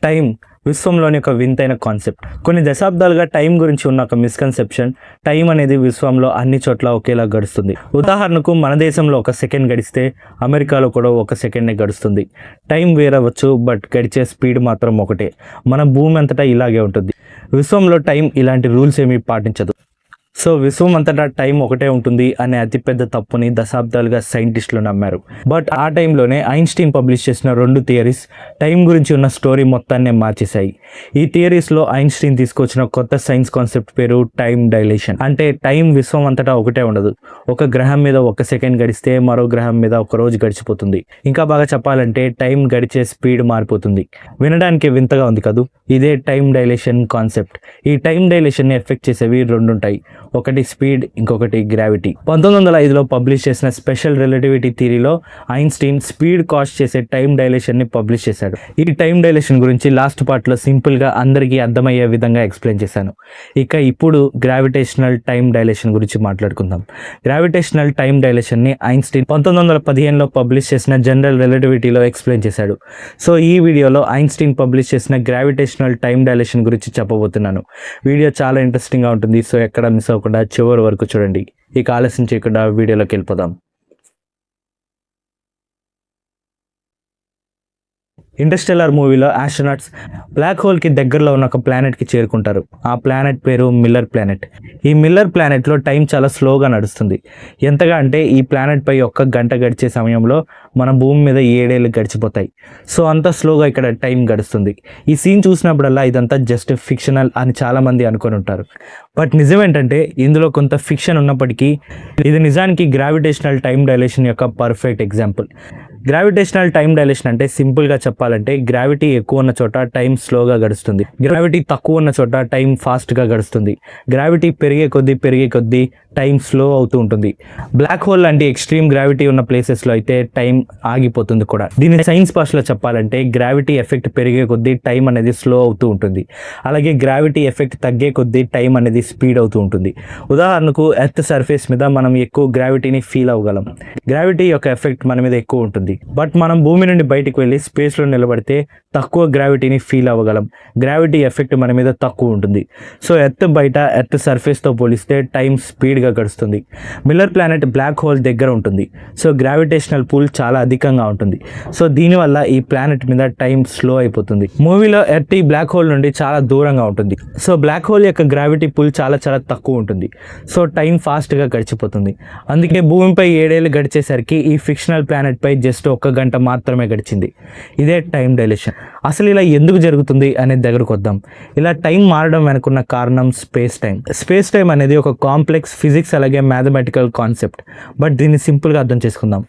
Time విశ్వంలోని ఒక వింతైన concept. కొన్ని దశాబ్దాలుగా టైం గురించి ఉన్న ఒక మిస్కన్సెప్షన్, టైం అనేది విశ్వంలో అన్ని చోట్ల ఒకేలా గడుస్తుంది. ఉదాహరణకు మన దేశంలో 1 సెకండ్ గడిస్తే అమెరికాలో కూడా 1 సెకండే గడుస్తుంది. టైం వేరవచ్చు, బట్ గడిచే స్పీడ్ మాత్రం ఒకటే. మన భూమి అంతటా ఇలాగే ఉంటుంది. విశ్వంలో టైం ఇలాంటి రూల్స్ ఏమీ పాటించదు. సో విశ్వం అంతటా టైం ఒకటే ఉంటుంది అనే అతిపెద్ద తప్పుని దశాబ్దాలుగా సైంటిస్టులు నమ్మారు. బట్ ఆ టైంలోనే ఐన్స్టీన్ పబ్లిష్ చేసిన 2 థియరీస్ టైం గురించి ఉన్న స్టోరీ మొత్తాన్నే మార్చేశాయి. ఈ థియరీస్లో ఐన్స్టీన్ తీసుకొచ్చిన కొత్త సైన్స్ కాన్సెప్ట్ పేరు టైం డైలేషన్. అంటే టైం విశ్వం అంతటా ఒకటే ఉండదు. ఒక గ్రహం మీద 1 సెకండ్ గడిస్తే మరో గ్రహం మీద 1 రోజు గడిచిపోతుంది. ఇంకా బాగా చెప్పాలంటే టైం గడిచే స్పీడ్ మారిపోతుంది. వినడానికి వింతగా ఉంది కదూ. ఇదే టైం డైలేషన్ కాన్సెప్ట్. ఈ టైం డైలేషన్ని ఎఫెక్ట్ చేసేవి 2 ఉంటాయి. ఒకటి స్పీడ్, ఇంకొకటి గ్రావిటీ. 1905లో పబ్లిష్ చేసిన స్పెషల్ రిలేటివిటీ థియరీలో ఐన్స్టీన్ స్పీడ్ కాస్ట్ చేసే టైం డైలేషన్ని పబ్లిష్ చేశాడు. ఈ టైం డైలేషన్ గురించి లాస్ట్ పార్ట్లో సింపుల్గా అందరికీ అర్థమయ్యే విధంగా ఎక్స్ప్లెయిన్ చేశాను. ఇప్పుడు గ్రావిటేషనల్ టైం డైలేషన్ గురించి మాట్లాడుకుందాం. గ్రావిటేషనల్ టైం డైలేషన్ని ఐన్స్టీన్ 1915లో పబ్లిష్ చేసిన జనరల్ రిలేటివిటీలో ఎక్స్ప్లెయిన్ చేశాడు. సో ఈ వీడియోలో ఐన్స్టీన్ పబ్లిష్ చేసిన గ్రావిటేషనల్ టైం డైలేషన్ గురించి చెప్పబోతున్నాను. వీడియో చాలా ఇంట్రెస్టింగ్గా ఉంటుంది. సో ఎక్కడ మిస్ అవ్వకుండా చివరి వరకు చూడండి. ఇక ఆలస్యం చేయకుండా వీడియోలోకి వెళ్ళిపోదాం. ఇంటర్స్టెల్లార్ మూవీలో ఆస్ట్రోనాట్స్ బ్లాక్ హోల్కి దగ్గరలో ఉన్న ఒక ప్లానెట్కి చేరుకుంటారు. ఆ ప్లానెట్ పేరు మిల్లర్ ప్లానెట్. ఈ మిల్లర్ ప్లానెట్లో టైం చాలా స్లోగా నడుస్తుంది. ఎంతగా అంటే ఈ ప్లానెట్ పై 1 గంట గడిచే సమయంలో మన భూమి మీద 7 ఏళ్ళు గడిచిపోతాయి. సో అంత స్లోగా ఇక్కడ టైం గడుస్తుంది. ఈ సీన్ చూసినప్పుడల్లా ఇదంతా జస్ట్ ఫిక్షనల్ అని చాలామంది అనుకొని ఉంటారు. బట్ నిజం ఏంటంటే ఇందులో కొంత ఫిక్షన్ ఉన్నప్పటికీ ఇది నిజానికి గ్రావిటేషనల్ టైం డైలేషన్ యొక్క perfect example. Gravitational time dilation అంటే సింపుల్గా చెప్పాలంటే గ్రావిటీ ఎక్కువ ఉన్న చోట టైం స్లోగా గడుస్తుంది. గ్రావిటీ తక్కువ ఉన్న చోట టైం ఫాస్ట్గా గడుస్తుంది. గ్రావిటీ పెరిగే కొద్దీ టైం స్లో అవుతూ ఉంటుంది. బ్లాక్ హోల్ లాంటి ఎక్స్ట్రీమ్ గ్రావిటీ ఉన్న ప్లేసెస్లో అయితే టైం ఆగిపోతుంది కూడా. దీని సైన్స్ భాషలో చెప్పాలంటే గ్రావిటీ ఎఫెక్ట్ పెరిగే కొద్దీ టైం అనేది స్లో అవుతూ ఉంటుంది. అలాగే గ్రావిటీ ఎఫెక్ట్ తగ్గే కొద్దీ టైం అనేది స్పీడ్ అవుతూ ఉంటుంది. ఉదాహరణకు ఎర్త్ సర్ఫేస్ మీద మనం ఎక్కువ గ్రావిటీని ఫీల్ అవ్వగలం. గ్రావిటీ యొక్క ఎఫెక్ట్ మన మీద ఎక్కువ ఉంటుంది. బట్ మనం భూమి నుండి బయటికి వెళ్ళి స్పేస్లో నిలబడితే తక్కువ గ్రావిటీని ఫీల్ అవ్వగలం. గ్రావిటీ ఎఫెక్ట్ మన మీద తక్కువ ఉంటుంది. సో ఎర్త్ సర్ఫేస్తో పోలిస్తే టైం స్పీడ్గా గడుస్తుంది. మిల్లర్ ప్లానెట్ బ్లాక్ హోల్ దగ్గర ఉంటుంది. సో గ్రావిటేషనల్ పుల్ చాలా అధికంగా ఉంటుంది. సో దీనివల్ల ఈ ప్లానెట్ మీద టైం స్లో అయిపోతుంది. మూవీలో ఎర్త్ ఈ బ్లాక్ హోల్ నుండి చాలా దూరంగా ఉంటుంది. సో బ్లాక్ హోల్ యొక్క గ్రావిటీ పుల్ చాలా తక్కువ ఉంటుంది. సో టైం ఫాస్ట్గా గడిచిపోతుంది. అందుకే భూమిపై 7 ఏళ్ళు గడిచేసరికి ఈ ఫిక్షనల్ ప్లానెట్ పై జస్ట్ 1 గంట మాత్రమే గడిచింది. ఇదే టైం డైలేషన్. అసలు ఇలా ఎందుకు జరుగుతుంది అనేది దగ్గరకు వద్దాం. ఇలా టైం మారడం వెనుకున్న కారణం స్పేస్ టైం. స్పేస్ టైం అనేది ఒక కాంప్లెక్స్ ఫిజిక్స్ అలాగే మ్యాథమెటికల్ కాన్సెప్ట్. బట్ దీన్ని సింపుల్గా అర్థం చేసుకుందాం.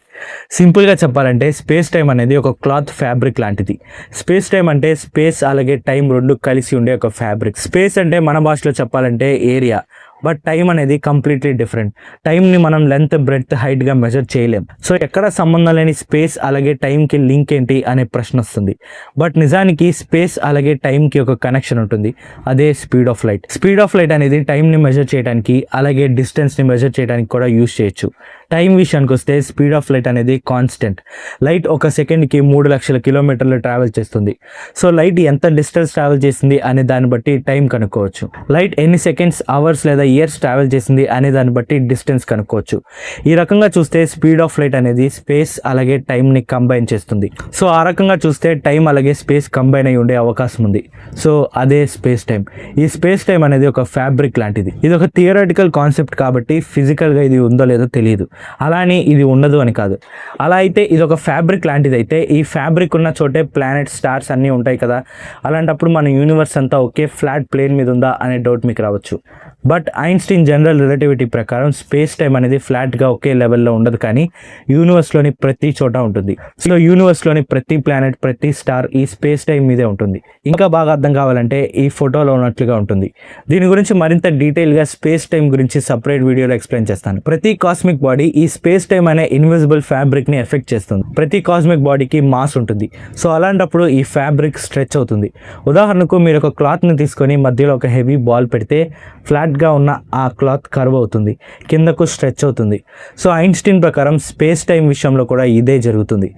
సింపుల్గా చెప్పాలంటే స్పేస్ టైం అనేది ఒక క్లాత్ ఫ్యాబ్రిక్ లాంటిది. స్పేస్ టైం అంటే స్పేస్ అలాగే టైం 2 కలిసి ఉండే ఒక ఫ్యాబ్రిక్. స్పేస్ అంటే మన భాషలో చెప్పాలంటే ఏరియా. బట్ టైం అనేది కంప్లీట్లీ డిఫరెంట్. టైంని మనం లెంత్, బ్రెడ్త్, హైట్గా మెజర్ చేయలేం. సో ఎక్కడ సంబంధం లేని స్పేస్ అలాగే టైంకి లింక్ ఏంటి అనే ప్రశ్న వస్తుంది. బట్ నిజానికి స్పేస్ అలాగే టైంకి ఒక కనెక్షన్ ఉంటుంది. అదే speed of light. Speed of light అనేది టైంని మెజర్ చేయడానికి అలాగే డిస్టెన్స్ని మెజర్ చేయడానికి కూడా యూజ్ చేయొచ్చు. టైం విషయానికి వస్తే స్పీడ్ ఆఫ్ లైట్ అనేది కాన్స్టెంట్. లైట్ 1 సెకండ్కి 3 లక్షల కిలోమీటర్లు ట్రావెల్ చేస్తుంది. సో లైట్ ఎంత డిస్టెన్స్ ట్రావెల్ చేసింది అనే దాన్ని బట్టి టైం కనుక్కోవచ్చు. లైట్ ఎన్ని సెకండ్స్, అవర్స్ లేదా ఇయర్స్ ట్రావెల్ చేసింది అనే దాన్ని బట్టి డిస్టెన్స్ కనుక్కోవచ్చు. ఈ రకంగా చూస్తే స్పీడ్ ఆఫ్ లైట్ అనేది స్పేస్ అలాగే టైంని కంబైన్ చేస్తుంది. సో ఆ రకంగా చూస్తే టైం అలాగే స్పేస్ కంబైన్ అయి ఉండే అవకాశం ఉంది. సో అదే స్పేస్ టైం. ఈ స్పేస్ టైం అనేది ఒక ఫ్యాబ్రిక్ లాంటిది. ఇది ఒక థియరాటికల్ కాన్సెప్ట్ కాబట్టి ఫిజికల్గా ఇది ఉందో లేదో తెలియదు. అలా అని ఇది ఉండదు అని కాదు. అలా అయితే ఇది ఒక ఫ్యాబ్రిక్ లాంటిది అయితే ఈ ఫ్యాబ్రిక్ ఉన్న చోటే ప్లానెట్, స్టార్స్ అన్నీ ఉంటాయి కదా. అలాంటప్పుడు మన యూనివర్స్ అంతా ఒకే ఫ్లాట్ ప్లేన్ మీద ఉందా అనే డౌట్ మీకు రావచ్చు. బట్ ఐన్స్టీన్ జనరల్ రిలేటివిటీ ప్రకారం స్పేస్ టైం అనేది ఫ్లాట్గా ఒకే లెవెల్లో ఉండదు, కానీ యూనివర్స్లోని ప్రతి చోట ఉంటుంది. సో యూనివర్స్లోని ప్రతి ప్లానెట్, ప్రతి స్టార్ ఈ స్పేస్ టైం మీదే ఉంటుంది. ఇంకా బాగా అర్థం కావాలంటే ఈ ఫోటోలో ఉన్నట్లుగా ఉంటుంది. దీని గురించి మరింత డీటెయిల్గా స్పేస్ టైం గురించి సపరేట్ వీడియోలో ఎక్స్ప్లెయిన్ చేస్తాను. ప్రతి కాస్మిక్ బాడీ ఈ స్పేస్ టైం అనే ఇన్విజిబుల్ ఫ్యాబ్రిక్ని ఎఫెక్ట్ చేస్తుంది. ప్రతి కాస్మిక్ బాడీకి మాస్ ఉంటుంది. సో అలాంటప్పుడు ఈ ఫ్యాబ్రిక్ స్ట్రెచ్ అవుతుంది. ఉదాహరణకు మీరు ఒక క్లాత్ని తీసుకొని మధ్యలో ఒక హెవీ బాల్ పెడితే ఫ్లాట్ ఫ్లాట్గా ఉన్న ఆ క్లాత్ కర్వ్ అవుతుంది, కిందకు స్ట్రెచ్ అవుతుంది. సో ఐన్స్టీన్ ప్రకారం స్పేస్ టైం విషయంలో కూడా ఇదే జరుగుతుంది.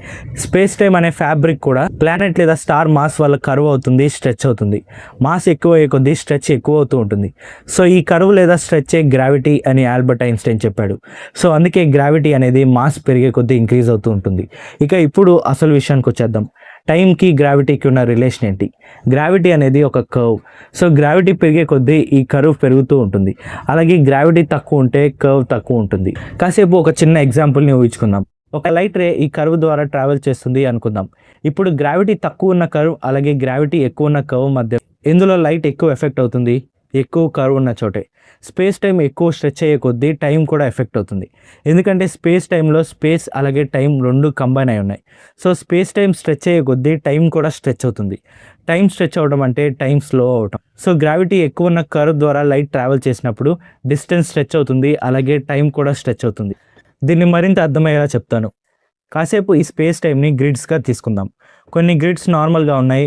స్పేస్ టైం అనే ఫ్యాబ్రిక్ కూడా ప్లానెట్ లేదా స్టార్ మాస్ వల్ల కర్వ్ అవుతుంది, స్ట్రెచ్ అవుతుంది. మాస్ ఎక్కువ అయ్యే కొద్దీ స్ట్రెచ్ ఎక్కువ అవుతూ ఉంటుంది. సో ఈ కర్వ్ లేదా స్ట్రెచ్చే గ్రావిటీ అని ఆల్బర్ట్ ఐన్స్టైన్ చెప్పాడు. సో అందుకే గ్రావిటీ అనేది మాస్ పెరిగే కొద్దీ ఇంక్రీజ్ అవుతూ ఉంటుంది. ఇక ఇప్పుడు అసలు విషయానికి వచ్చేద్దాం. టైంకి గ్రావిటీకి ఉన్న రిలేషన్ ఏంటి? గ్రావిటీ అనేది ఒక కర్వ్. సో గ్రావిటీ పెరిగే కొద్దీ ఈ కర్వ్ పెరుగుతూ ఉంటుంది. అలాగే గ్రావిటీ తక్కువ ఉంటే కర్వ్ తక్కువ ఉంటుంది. కాసేపు ఒక చిన్న ఎగ్జాంపుల్ని ఊహించుకుందాం. ఒక లైట్ రే ఈ కర్వ్ ద్వారా ట్రావెల్ చేస్తుంది అనుకుందాం. ఇప్పుడు గ్రావిటీ తక్కువ ఉన్న కర్వ్ అలాగే గ్రావిటీ ఎక్కువ ఉన్న కర్వ్ మధ్య ఎందులో లైట్ ఎక్కువ ఎఫెక్ట్ అవుతుంది? ఎక్కువ కర్వ్ ఉన్న చోటే. స్పేస్ టైం ఎక్కువ స్ట్రెచ్ అయ్యే కొద్దీ టైం కూడా ఎఫెక్ట్ అవుతుంది. ఎందుకంటే స్పేస్ టైంలో స్పేస్ అలాగే టైం రెండు కంబైన్ అయి ఉన్నాయి. సో స్పేస్ టైం స్ట్రెచ్ అయ్యే కొద్దీ టైం కూడా స్ట్రెచ్ అవుతుంది. టైం స్ట్రెచ్ అవడం అంటే టైం స్లో అవడం. సో గ్రావిటీ ఎక్కువ ఉన్న కర్వ్ ద్వారా లైట్ ట్రావెల్ చేసినప్పుడు డిస్టెన్స్ స్ట్రెచ్ అవుతుంది, అలాగే టైం కూడా స్ట్రెచ్ అవుతుంది. దీన్ని మరింత అర్థమయ్యేలా చెప్తాను. కాసేపు ఈ స్పేస్ టైంని గ్రిడ్స్గా తీసుకుందాం. కొన్ని గ్రిడ్స్ నార్మల్గా ఉన్నాయి,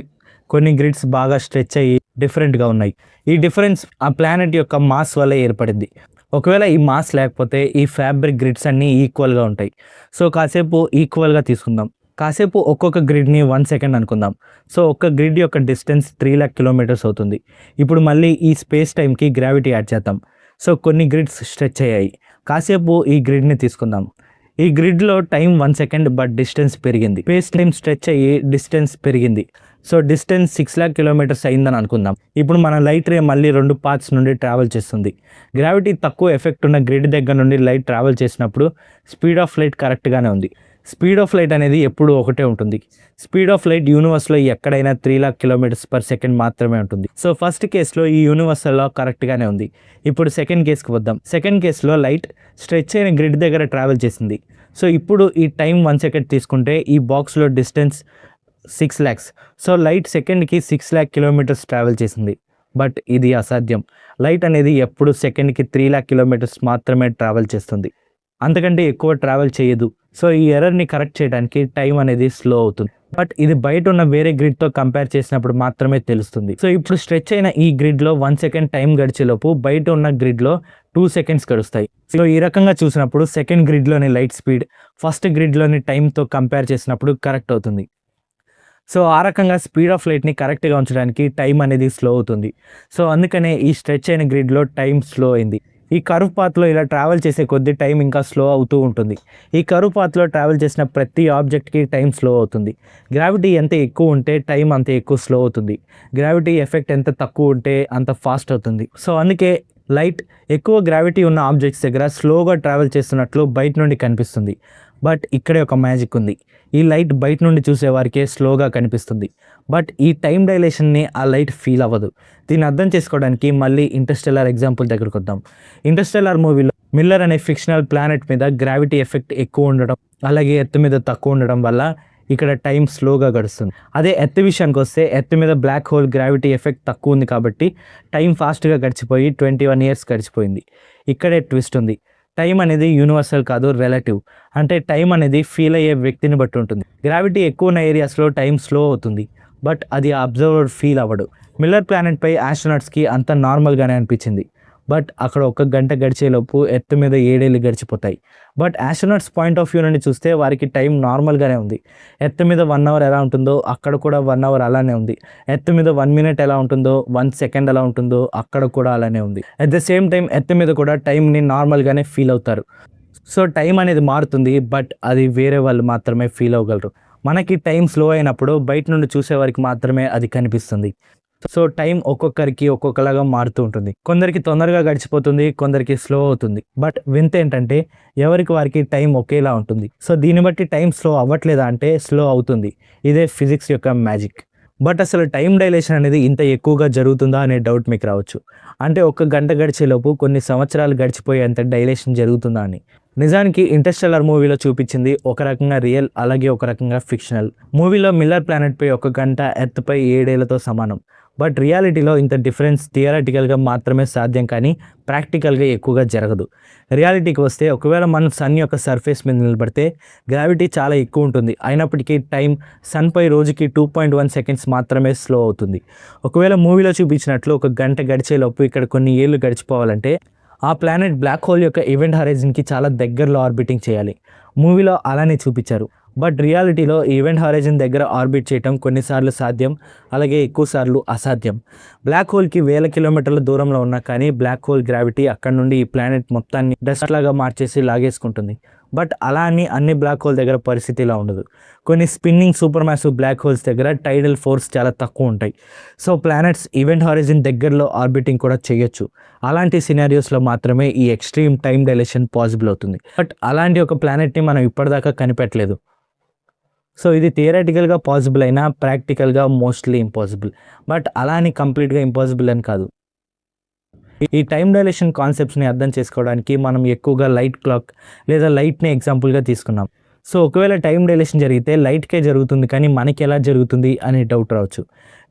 కొన్ని గ్రిడ్స్ బాగా స్ట్రెచ్ అయ్యి డిఫరెంట్గా ఉన్నాయి. ఈ డిఫరెన్స్ ఆ ప్లానెట్ యొక్క మాస్ వల్ల ఏర్పడింది. ఒకవేళ ఈ మాస్ లేకపోతే ఈ ఫ్యాబ్రిక్ గ్రిడ్స్ అన్నీ ఈక్వల్గా ఉంటాయి. సో కాసేపు ఈక్వల్గా తీసుకుందాం. కాసేపు ఒక్కొక్క గ్రిడ్ని 1 సెకండ్ అనుకుందాం. సో ఒక్క గ్రిడ్ యొక్క డిస్టెన్స్ 3 లాక్ కిలోమీటర్స్ అవుతుంది. ఇప్పుడు మళ్ళీ ఈ స్పేస్ టైంకి గ్రావిటీ యాడ్ చేద్దాం. సో కొన్ని గ్రిడ్స్ స్ట్రెచ్ అయ్యాయి. కాసేపు ఈ గ్రిడ్ని తీసుకుందాం. ఈ గ్రిడ్లో టైం 1 సెకండ్ బట్ డిస్టెన్స్ పెరిగింది. స్పేస్ టైం స్ట్రెచ్ అయ్యి డిస్టెన్స్ పెరిగింది. సో డిస్టెన్స్ 6 లాక్ కిలోమీటర్స్ అయిందని అనుకుందాం. ఇప్పుడు మన లైట్ రే మళ్ళీ 2 పాత్స్ నుండి ట్రావెల్ చేస్తుంది. గ్రావిటీ తక్కువ ఎఫెక్ట్ ఉన్న గ్రిడ్ దగ్గర నుండి లైట్ ట్రావెల్ చేసినప్పుడు స్పీడ్ ఆఫ్ లైట్ కరెక్ట్గానే ఉంది. స్పీడ్ ఆఫ్ లైట్ అనేది ఎప్పుడూ ఒకటే ఉంటుంది. స్పీడ్ ఆఫ్ లైట్ యూనివర్స్లో ఎక్కడైనా 3 లాక్ కిలోమీటర్స్ పర్ సెకండ్ మాత్రమే ఉంటుంది. సో ఫస్ట్ కేసులో ఈ యూనివర్సల్లో కరెక్ట్గానే ఉంది. ఇప్పుడు సెకండ్ కేసుకి వద్దాం. సెకండ్ కేసులో లైట్ స్ట్రెచ్ అయిన గ్రిడ్ దగ్గర ట్రావెల్ చేసింది. సో ఇప్పుడు ఈ టైం 1 సెకండ్ తీసుకుంటే ఈ బాక్స్లో డిస్టెన్స్ 6 lakhs. సో లైట్ సెకండ్కి 6 లాక్ కిలోమీటర్స్ ట్రావెల్ చేసింది. బట్ ఇది అసాధ్యం. లైట్ అనేది ఎప్పుడు సెకండ్కి 3 లాక్ కిలోమీటర్స్ మాత్రమే ట్రావెల్ చేస్తుంది, అంతకంటే ఎక్కువ ట్రావెల్ చేయదు. సో ఈ ఎర్రర్ని కరెక్ట్ చేయడానికి టైం అనేది స్లో అవుతుంది. బట్ ఇది బయట ఉన్న వేరే గ్రిడ్తో కంపేర్ చేసినప్పుడు మాత్రమే తెలుస్తుంది. సో ఇప్పుడు స్ట్రెచ్ అయిన ఈ గ్రిడ్లో 1 సెకండ్ టైం గడిచేలోపు బయట ఉన్న గ్రిడ్లో 2 సెకండ్స్ గడుస్తాయి. సో ఈ రకంగా చూసినప్పుడు సెకండ్ గ్రిడ్లోని లైట్ స్పీడ్ ఫస్ట్ గ్రిడ్లోని టైంతో కంపేర్ చేసినప్పుడు కరెక్ట్ అవుతుంది. సో ఆ రకంగా స్పీడ్ ఆఫ్ లైట్ని కరెక్ట్గా ఉంచడానికి టైం అనేది స్లో అవుతుంది. సో అందుకనే ఈ స్ట్రెచ్ అయిన గ్రిడ్లో టైం స్లో అయింది. ఈ కర్వ్ పాత్లో ఇలా ట్రావెల్ చేసే కొద్దీ టైం ఇంకా స్లో అవుతూ ఉంటుంది. ఈ కర్వ్ పాత్లో ట్రావెల్ చేసిన ప్రతి ఆబ్జెక్ట్కి టైం స్లో అవుతుంది. గ్రావిటీ ఎంత ఎక్కువ ఉంటే టైం అంత ఎక్కువ స్లో అవుతుంది. గ్రావిటీ ఎఫెక్ట్ ఎంత తక్కువ ఉంటే అంత ఫాస్ట్ అవుతుంది. సో అందుకే లైట్ ఎక్కువ గ్రావిటీ ఉన్న ఆబ్జెక్ట్స్ దగ్గర స్లోగా ట్రావెల్ చేస్తున్నట్లు బయట నుండి కనిపిస్తుంది. బట్ ఇక్కడే ఒక మ్యాజిక్ ఉంది. ఈ లైట్ బయట నుండి చూసేవారికే స్లోగా కనిపిస్తుంది. బట్ ఈ టైం డైలేషన్ని ఆ లైట్ ఫీల్ అవ్వదు. దీన్ని అర్థం చేసుకోవడానికి మళ్ళీ ఇంటర్స్టెల్లార్ ఎగ్జాంపుల్ దగ్గరకు వద్దాం. ఇంటర్స్టెల్లార్ మూవీలో మిల్లర్ అనే ఫిక్షనల్ ప్లానెట్ మీద గ్రావిటీ ఎఫెక్ట్ ఎక్కువ ఉండడం అలాగే ఎర్త్ మీద తక్కువ ఉండడం వల్ల ఇక్కడ టైం స్లోగా గడుస్తుంది. అదే ఎర్త్ విషయానికి వస్తే ఎర్త్ మీద బ్లాక్ హోల్ గ్రావిటీ ఎఫెక్ట్ తక్కువ ఉంది కాబట్టి టైం ఫాస్ట్గా గడిచిపోయి 21 years గడిచిపోయింది. ఇక్కడే ట్విస్ట్ ఉంది. టైం అనేది యూనివర్సల్ కాదు, రిలేటివ్. అంటే టైం అనేది ఫీల్ అయ్యే వ్యక్తిని బట్టి ఉంటుంది. గ్రావిటీ ఎక్కువ ఉన్న ఏరియాస్లో టైం స్లో అవుతుంది, బట్ అది అబ్జర్వర్ ఫీల్ అవ్వడు. మిల్లర్ ప్లానెట్పై ఆస్ట్రోనాట్స్కి అంత నార్మల్గానే అనిపించింది. బట్ అక్కడ 1 గంట గడిచేలోపు ఎర్త్ మీద 7 ఏళ్ళు గడిచిపోతాయి. But astronauts point of view నుండి చూస్తే వారికి టైం నార్మల్గానే ఉంది. ఎర్త్ మీద 1 hour ఎలా ఉంటుందో అక్కడ కూడా 1 hour అలానే ఉంది. ఎర్త్ మీద 1 minute ఎలా ఉంటుందో 1 second ఎలా ఉంటుందో అక్కడ కూడా అలానే ఉంది. At the same time earth మీద కూడా టైంని నార్మల్గానే ఫీల్ అవుతారు. సో టైం అనేది మారుతుంది, బట్ అది వేరే వాళ్ళు మాత్రమే ఫీల్ అవ్వగలరు. మనకి టైం స్లో అయినప్పుడు బయట నుండి చూసేవారికి మాత్రమే అది కనిపిస్తుంది. సో టైం ఒక్కొక్కరికి ఒక్కొక్కలాగా మారుతూ ఉంటుంది. కొందరికి తొందరగా గడిచిపోతుంది, కొందరికి స్లో అవుతుంది. బట్ వింత ఏంటంటే ఎవరికి వారికి టైం ఒకేలా ఉంటుంది. సో దీన్ని బట్టి టైం స్లో అవ్వట్లేదా అంటే స్లో అవుతుంది. ఇదే ఫిజిక్స్ యొక్క మ్యాజిక్. బట్ అసలు టైం డైలేషన్ అనేది ఇంత ఎక్కువగా జరుగుతుందా అనే డౌట్ మీకు రావచ్చు. అంటే 1 గంట గడిచేలోపు కొన్ని సంవత్సరాలు గడిచిపోయేంత డైలేషన్ జరుగుతుందా అని. నిజానికి ఇంటర్స్టెల్లార్ మూవీలో చూపించింది ఒక రకంగా రియల్, అలాగే ఒక రకంగా ఫిక్షనల్. మూవీలో మిల్లర్ ప్లానెట్పై 1 గంట ఎర్త్పై 7 ఏళ్లతో సమానం. బట్ రియాలిటీలో ఇంత డిఫరెన్స్ థియరటికల్గా మాత్రమే సాధ్యం, కానీ ప్రాక్టికల్గా ఎక్కువగా జరగదు. రియాలిటీకి వస్తే ఒకవేళ మనం సన్ యొక్క సర్ఫేస్ మీద నిలబడితే గ్రావిటీ చాలా ఎక్కువ ఉంటుంది, అయినప్పటికీ టైం సన్పై రోజుకి 2.1 సెకండ్స్ మాత్రమే స్లో అవుతుంది. ఒకవేళ మూవీలో చూపించినట్లు ఒక గంట గడిచేలోపు ఇక్కడ కొన్ని ఏళ్ళు గడిచిపోవాలంటే ఆ ప్లానెట్ బ్లాక్ హోల్ యొక్క ఈవెంట్ హరైజన్కి చాలా దగ్గరలో ఆర్బిటింగ్ చేయాలి. మూవీలో అలానే చూపించారు, బట్ రియాలిటీలో ఈవెంట్ హరైజన్ దగ్గర ఆర్బిట్ చేయటం కొన్నిసార్లు సాధ్యం, అలాగే ఎక్కువసార్లు అసాధ్యం. బ్లాక్ హోల్కి వేల కిలోమీటర్ల దూరంలో ఉన్నా కానీ బ్లాక్ హోల్ గ్రావిటీ అక్కడ నుండి ఈ ప్లానెట్ మొత్తాన్ని డస్ట్ లాగా మార్చేసి లాగేసుకుంటుంది. బట్ అలా అని అన్ని బ్లాక్ హోల్ దగ్గర పరిస్థితి ఇలా ఉండదు. కొన్ని spinning super massive black holes దగ్గర టైడల్ ఫోర్స్ చాలా తక్కువ ఉంటాయి. సో ప్లానెట్స్ ఈవెంట్ హారిజన్ దగ్గరలో ఆర్బిటింగ్ కూడా చేయొచ్చు. అలాంటి సినారియోస్లో మాత్రమే ఈ ఎక్స్ట్రీమ్ టైం డైలేషన్ పాసిబుల్ అవుతుంది. బట్ అలాంటి ఒక ప్లానెట్ని మనం ఇప్పటిదాకా కనిపెట్టలేదు. సో ఇది థియరటికల్గా పాసిబుల్ అయినా ప్రాక్టికల్గా మోస్ట్లీ ఇంపాసిబుల్. బట్ అలా అని కంప్లీట్గా ఇంపాసిబుల్ అని కాదు. ఈ టైం డైలేషన్ కాన్సెప్ట్స్ని అర్థం చేసుకోవడానికి మనం ఎక్కువగా లైట్ క్లాక్ లేదా లైట్ని ఎగ్జాంపుల్గా తీసుకున్నాం. సో ఒకవేళ టైం డైలేషన్ జరిగితే లైట్కే జరుగుతుంది, కానీ మనకి ఎలా జరుగుతుంది అనే డౌట్ రావచ్చు.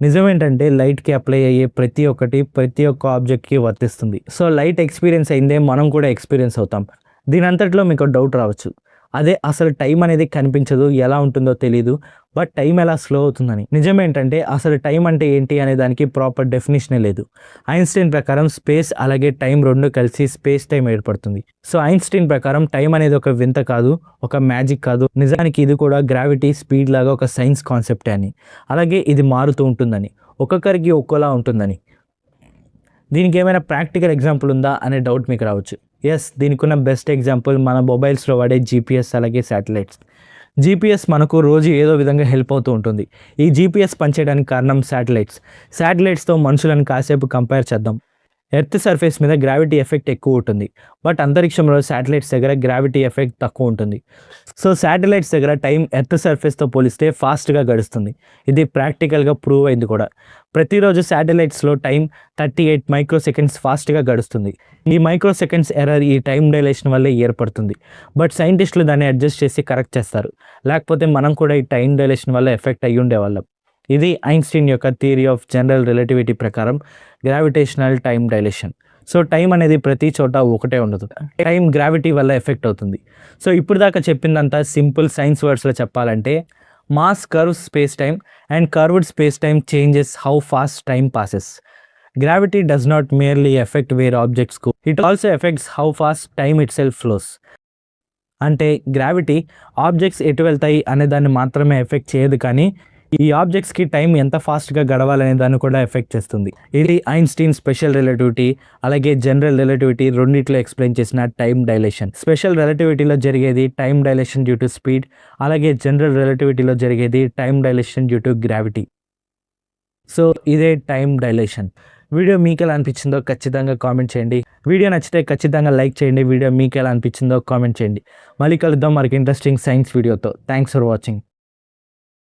నిజమేంటంటే లైట్కి అప్లై అయ్యే ప్రతి ఒక్క ఆబ్జెక్ట్కి వర్తిస్తుంది. సో లైట్ ఎక్స్పీరియన్స్ అయిందే మనం కూడా ఎక్స్పీరియన్స్ అవుతాం. దీని అంతట్లో మీకు డౌట్ రావచ్చు, అదే అసలు టైం అనేది కనిపించదు, ఎలా ఉంటుందో తెలియదు, బట్ టైం ఎలా స్లో అవుతుందని. నిజమేంటంటే అసలు టైం అంటే ఏంటి అనే దానికి ప్రాపర్ డెఫినేషనే లేదు. ఐన్స్టీన్ ప్రకారం స్పేస్ అలాగే టైం రెండు కలిసి స్పేస్ టైం ఏర్పడుతుంది. సో ఐన్స్టీన్ ప్రకారం టైం అనేది ఒక వింత కాదు, ఒక మ్యాజిక్ కాదు, నిజానికి ఇది కూడా గ్రావిటీ స్పీడ్ లాగా ఒక సైన్స్ కాన్సెప్టే అని, అలాగే ఇది మారుతూ ఉంటుందని, ఒక్కొక్కరికి ఒక్కోలా ఉంటుందని. దీనికి ఏమైనా ప్రాక్టికల్ ఎగ్జాంపుల్ ఉందా అనే డౌట్ మీకు రావచ్చు. ఎస్, దీనికి ఉన్న బెస్ట్ ఎగ్జాంపుల్ మన మొబైల్స్లో వాడే జీపీఎస్ అలాగే శాటిలైట్స్. జీపీఎస్ మనకు రోజు ఏదో విధంగా హెల్ప్ అవుతూ ఉంటుంది. ఈ జీపీఎస్ పనిచేయడానికి కారణం శాటిలైట్స్తో మనుషులను కాసేపు కంపేర్ చేద్దాం. ఎర్త్ సర్ఫేస్ మీద గ్రావిటీ ఎఫెక్ట్ ఎక్కువ ఉంటుంది, బట్ అంతరిక్షంలో శాటిలైట్స్ దగ్గర గ్రావిటీ ఎఫెక్ట్ తక్కువ ఉంటుంది. సో శాటిలైట్స్ దగ్గర టైం ఎర్త్ సర్ఫేస్తో పోలిస్తే ఫాస్ట్గా గడుస్తుంది. ఇది ప్రాక్టికల్గా ప్రూవ్ అయింది కూడా. ప్రతిరోజు శాటిలైట్స్లో టైం 38 మైక్రో సెకండ్స్ ఫాస్ట్గా గడుస్తుంది. ఈ మైక్రో సెకండ్స్ ఎర్రర్ ఈ టైం డైలేషన్ వల్లే ఏర్పడుతుంది. బట్ సైంటిస్టులు దాన్ని అడ్జస్ట్ చేసి కరెక్ట్ చేస్తారు, లేకపోతే మనం కూడా ఈ టైం డైలేషన్ వల్ల ఎఫెక్ట్ అయ్యి ఉండేవాళ్ళం. ఇది ఐన్స్టీన్ యొక్క థియరీ ఆఫ్ జనరల్ రిలేటివిటీ ప్రకారం gravitational time dilation. So time అనేది ప్రతి చోట ఒకటే ఉండదు, టైం గ్రావిటీ వల్ల ఎఫెక్ట్ అవుతుంది. సో ఇప్పుడు దాకా చెప్పిందంతా సింపుల్ సైన్స్ వర్డ్స్లో చెప్పాలంటే mass curves space time and curved space time changes how fast time passes. Gravity does not merely affect where objects go, it also affects how fast time itself flows. అంటే gravity objects ఎటు వెళ్తాయి అనే దాన్ని మాత్రమే effect చేయదు, కానీ ఈ ఆబ్జెక్ట్స్కి time ఎంత ఫాస్ట్గా గడవాలనే దాన్ని కూడా ఎఫెక్ట్ చేస్తుంది. ఇది ఐన్స్టీన్ స్పెషల్ రిలేటివిటీ అలాగే జనరల్ రిలేటివిటీ రెండిట్లో ఎక్స్ప్లెయిన్ చేసిన టైం డైలేషన్. స్పెషల్ రిలేటివిటీలో జరిగేది time dilation due to speed, అలాగే జనరల్ రిలేటివిటీలో జరిగేది time dilation due to gravity. So ఇదే టైం డైలేషన్. వీడియో మీకు ఎలా అనిపించిందో ఖచ్చితంగా కామెంట్ చేయండి. వీడియో నచ్చితే ఖచ్చితంగా లైక్ చేయండి. వీడియో మీకు ఎలా అనిపించిందో కామెంట్ చేయండి. మళ్ళీ కలుద్దాం మరొక ఇంట్రెస్టింగ్ సైన్స్ వీడియోతో. Thanks for watching.